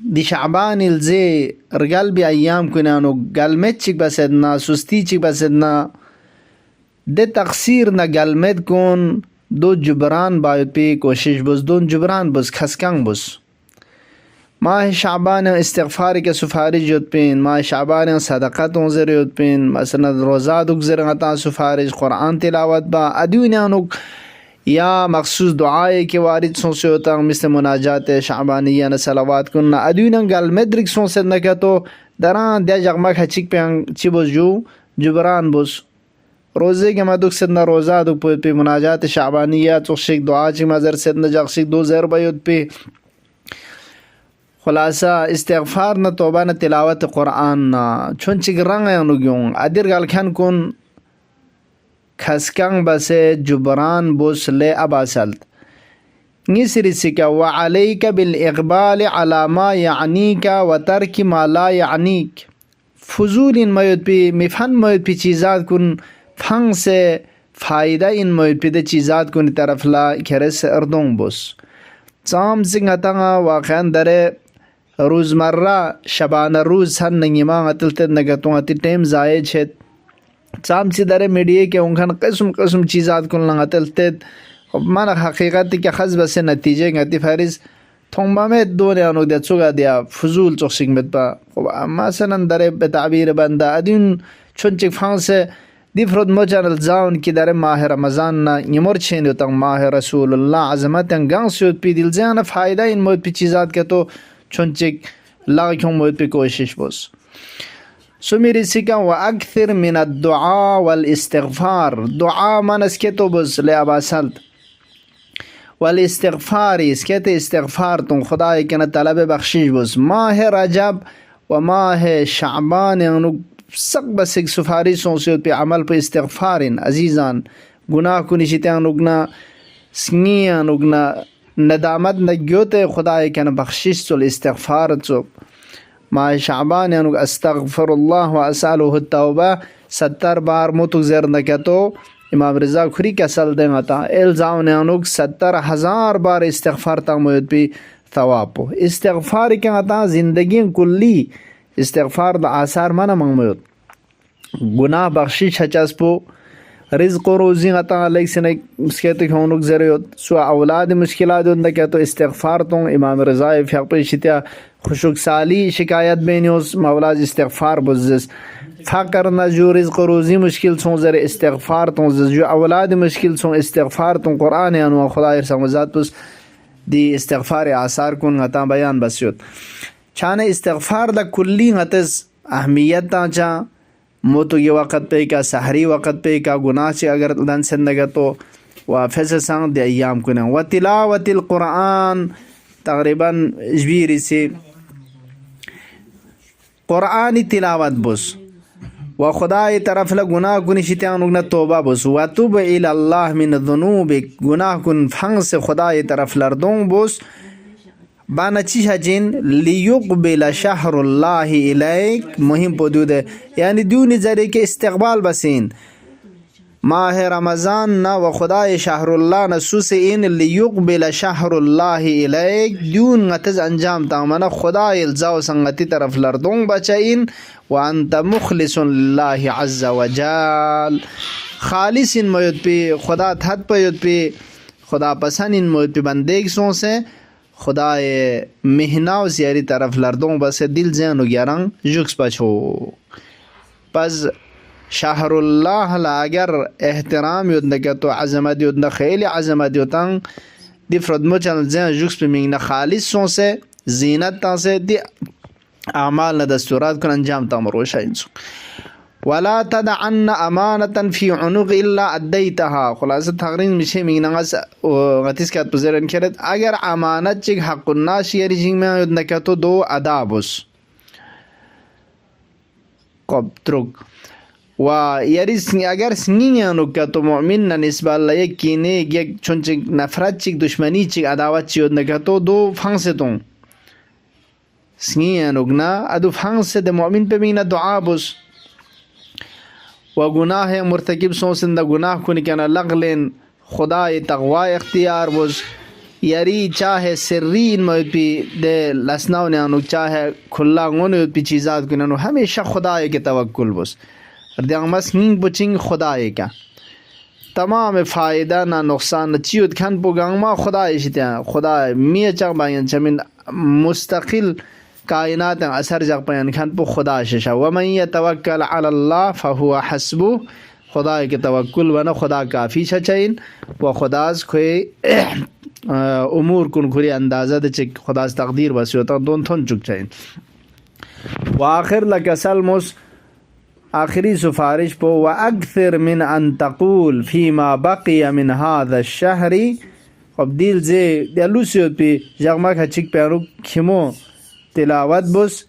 دي شعبان الزي رجال بأيام كنا قلمت چيك بسدنا سستي چيك بسدنا ده تقصير نا قلمت كون دو جبران باید پی کوشش بس دون جبران بس خسکن بس ماه شعبان استغفاری که سفارش جد پین ماه شعبان صدقات انظر جد پین مثلا روزا دگذر غتا سفارش قرآن تلاوت با ادیونانو یا مخصوص دعای که وارد سونسه ہوتا مثل مناجات شعبانیه نه صلوات کن ادیونان گل مدرک سونسه نکتو دران ده جغمک هچیک پیان چی بس جو جبران بس روزه که ما دوک سدنا روزا دوک پی مناجات شعبانیه توشک دعا چی مزر سدنا جغشک 2000 بیود پی خلاصه استغفار نه توبه نه تلاوت قرآن نه چون چی رنگ یانو گیون ادیر گل کن کن خسکن بس جبران بوس لی اباسلت نسری سکا وعليك بالإقبال على ما يعنيك وترك ما لا يعنيك فضول مایود پی میفن مایود پی چیزات کن فنگ سے فائدہ ان مایود پی ده چیزات کن طرف لا کرس اردون بوس سام سنگ تنگا واقعا داره روزمره شبانه روز هن نگیمان اتلتد نگتون اتی ٹیم زائد چھت سام سی داره میڈیے کے انکھن قسم قسم چیزات کن لنگ اتلتد من حقیقتی که خز بس نتیجه گتی فریز تونبا مت دونه انو ده چوگا دیا فضول چوکسیگ مت با مثلا داره به تعبیر بنده ادین چون چک فانسه دی فرود مجانل زاون کی داره ماه رمضان نا یمور چین تنگ ماه رسول الله عظمت گان سود پی دل زیان فایده این مود پی چیزات که تو چون چک لاغ کم مود پی کوشش بس سو میری سکا و اکثر من الدعاء والاستغفار دعا من اسکتو بس لی اباسلت والاستغفار اسکت استغفار تون خدای کنه طلب بخشش بس ماه رجب و ماه شعبان انو سق بس ایک سفاری سونسیوت پی عمل پی استغفارین عزیزان گناہ کنی شیطان اگنا سنگیان اگنا ندامت نگیوت خدای کنه بخشش سول استغفار تو ماه شعبان انو استغفر الله و اسأله التوبه 70 بار موتو زیر نکتو امام رضا خوری کا سل دیں تا الزام نے انوک 70,000 بار استغفار تا موید پی ثواب استغفار کیا تا زندگی کلی استغفار دا آثار مانا منگمید گناہ بخشش ہچاس پو رزق و روزی عطا علیہ سنے مسکیت کہ انوک ذریعت سو اولاد مشکلات اندہ کیا تو استغفار تو امام رضا فیق پی شتیا خوشک سالی شکایت بینیوز مولاز استغفار بزز فقر نہ جو رزق و روزی مشکل سون ذر استغفار تو جو اولاد مشکل سون استغفار تو قرآن انو خدا سمجھات پس دی استغفار آثار کن عطا بیان بسیوت چانے استغفار دا کلی غتز اہمیت تا چا موتو یہ وقت پہ کا سحری وقت پہ کا گناہ سے اگر دن سندگا تو وفیس سانگ دی ایام کنن و تلاوت القرآن تقریباً جبیری سے قرآنی تلاوت بس و خدای طرف لگناہ کنی شیطان اگنا توبہ بس و توب الی اللہ من ذنوبک گناہ کن فنگ سے خدای طرف لردون بس بانا چیشا جن لیقبل شهر الله الیک مهم پودود یعنی دیونی ذریعے کے استقبال بسین ماہ رمضان نا و خدای شهر الله نسوس این لیقبل شهر الله الیک دیون غتز انجام تامنا خدای الزاو سنگتی طرف لردون بچائین وانت مخلص لله عز وجل خالص ان موید پی خدا تھت پیود پی خدا پسند ان موید پی بندیگ سون سے خدای مہنا و زیاری طرف لردوں بس دل زین و گیران جکس پچھو پس شهر الله لا اگر احترام یودنه که تو عظمت یودنه خیلی عظمت یودن دی فرد مچن زین جکس پی مینگنه خالص سون سے زینت تان سے دی اعمال نه دستورات کن انجام تا مروشا انسو ولا تدعن امانة في عنق الا اديتها خلاصه تقریر میشه میگن غتیس که بزرن کرد اگر امانت چیک حق الناس یری جنگ میں نکتو دو ادابس قب ترک و یری اگر سنگینو کتو مؤمن نسبت الله یکینه یک چون چیک نفرت چیک دشمنی چیک عداوت چیک نکتو دو فنگستون سنگینو گنا ادو فنگست د مؤمن پہ مینا دعا بس و گناہ مرتکب سوسن دا گناہ کنی کنا لغلین خدای تقوی اختیار بز یاری چاهه سرین موید پی ده لسناو نیانو چاهه کلانگون پی چیزات کننو همیشه خدای که توکل بس دیانمس نینگ بچینگ خدای که تمام فایده نه نقصان چیود کن بگنگ ما خدای شدیم خدای میه چنگ باین چمین مستقل کائنات اثر جگ پایان کن پو خدا ششا و من یتوکل علی الله فهو حسبه خدای که توکل ونه خدا کافی چین و خداز کوئی امور کن کوری اندازه ده چه خداز تقدیر بسیوتا دون تون چک چین و آخر لکسل مس آخری سفارش پو و اکثر من ان تقول فيما بقي من هذا الشهر خب دیل زی دیلو سیود پی جغمک هچک پیانو کمو تلاوت بس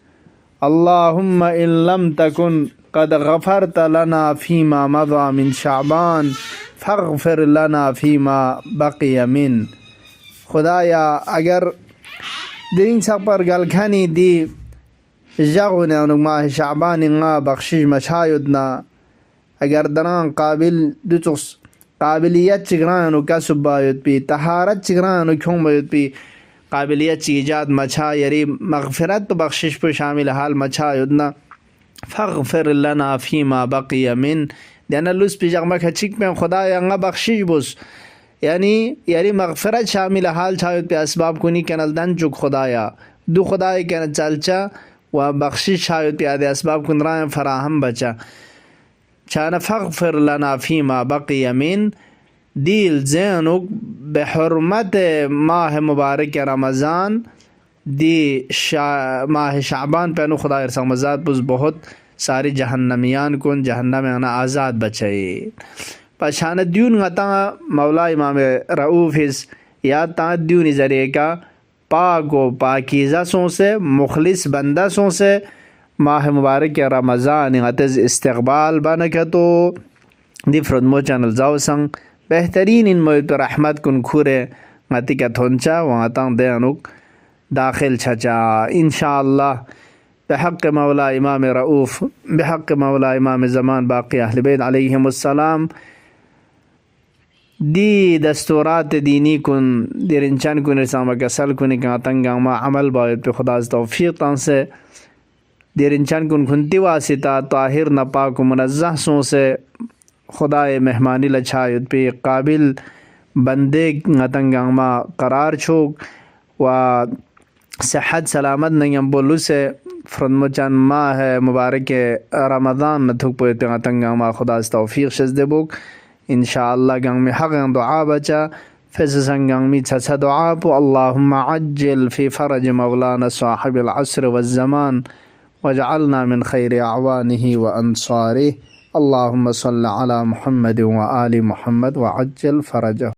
اللهم ان لم تكن قد غفرت لنا فيما مضى من شعبان فاغفر لنا فيما بقي من خدایا اگر دین سپر گلکنی دی جاغونه اونو ماه شعبان nga بخشش مشایدنا اگر دران قابل دوتوس قابلیت چگرانو کسب باید پی طهارت چگرانو کیوں باید پی قابلیت چی ایجاد مچھا یری مغفرت تو بخشش پر شامل حال مچھا یدنا فاغفر لنا فيما بقي من دینا لوس پی جغمک ہچک میں خدایا nga بخشش بس یعنی مغفرت شامل حال چاہید پی اسباب کنی کنل دن چک خدایا دو خدای کنل چلچا و بخشش شاید پی آدھے اسباب کن رائم فراہم بچا چانا فاغفر لنا فيما بقي من دیل زینک بحرمت ماہ مبارک رمضان دی ماہ شعبان پینو خدا ارسا مزاد بس بہت ساری جہنمیان کن جہنم انا آزاد بچائی پشانہ دیون غطا مولا امام رؤوف یا تا دیونی ذریعے کا پاک و پاکیزہ سوں سے مخلص بندہ سوں سے ماہ مبارک رمضان غتز استقبال بنکتو دی فردمو چینل زاو سنگ بہترین ان موید پر رحمت کن کھورے غتی کا تھونچا وغتاں دینک داخل چھچا انشاءاللہ بحق مولا امام رؤوف بحق مولا امام زمان باقی اہل بیت علیہم السلام دی دستورات دینی کن دیرنچان کن رسامہ کسل کنی کہ تنگا ما عمل باید پہ خدا توفیق تان سے دیرنچان کن کھنتی واسطہ طاہر نپاک و منزہ سوں سے خدا مہمانی لچھایت پہ قابل بندے تنگا ما قرار چھوک و صحت سلامت نہیں بولو سے فرمو چان ماہ مبارک رمضان نتھک پہ تنگا ما خدا توفیق شزدے بوک انشاءاللہ گنگ میں حق دعا بچا فزسن گنگ میں چھچا دعا پو اللہم عجل فی فرج مولانا صاحب العصر والزمان واجعلنا من خیر اعوانه وانصاره اللہم صل علی محمد وآل محمد وعجل فرجه